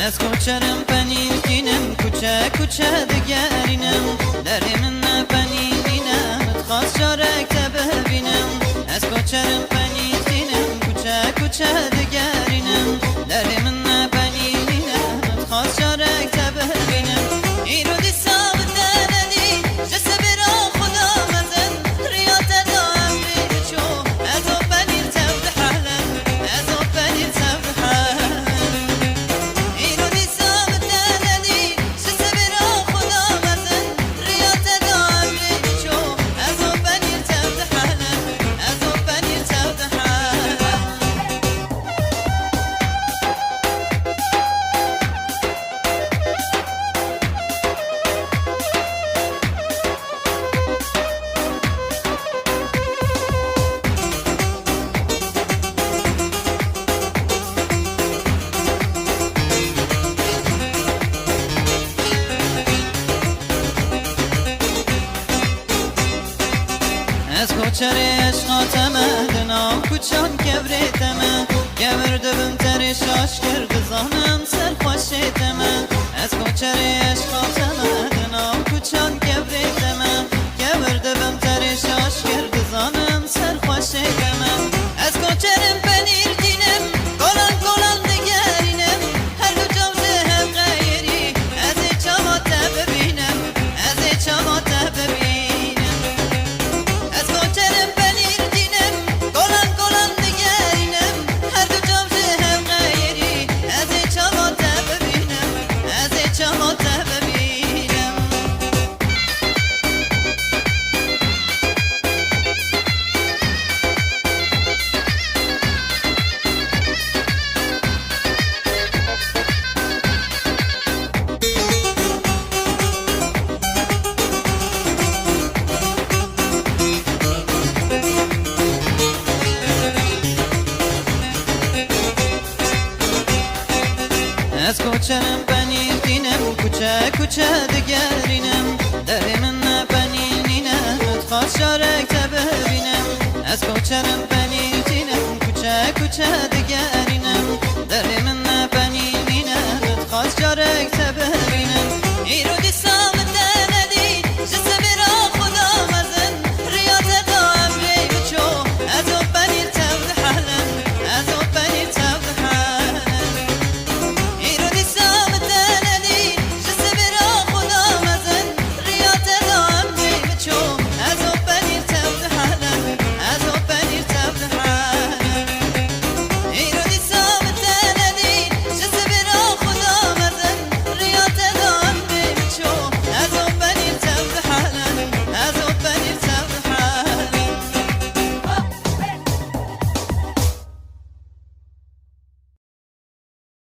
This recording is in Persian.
از کوچرم پنیرینم کوچه کوچه دگرینم دری من نپنیرینم خواست شارک ببینم از کوچرم پنیرینم کوچه کوچه دگرینم دری من نپنیرینم خواست شارک ببینم ایرو دی سام دندی جس برا خدا مزن ریات دام بیچو از او پنیر تود حالم از او پنیر تود حالم از کوچری عشقاتمه دنام کوچان کبریتمه گوردبم تری شاش کرد زانم سر خوشیتمه از کوچری عشقاتمه دنام کوچان کبریتمه گوردبم تری شاش کرد زانم سر خوشیتمه از کوچرم پنیر دینم گلان گلان دگرینم هر دو جوزه هم غیری از ای چاماته ببینم از ای چاماته ببینم از کوچرم پنیرینم کوچه کوچه دگرینم دری من نپنیرینم خواست شارک ببینم از کوچرم پنیرینم کوچه کوچه دگرینم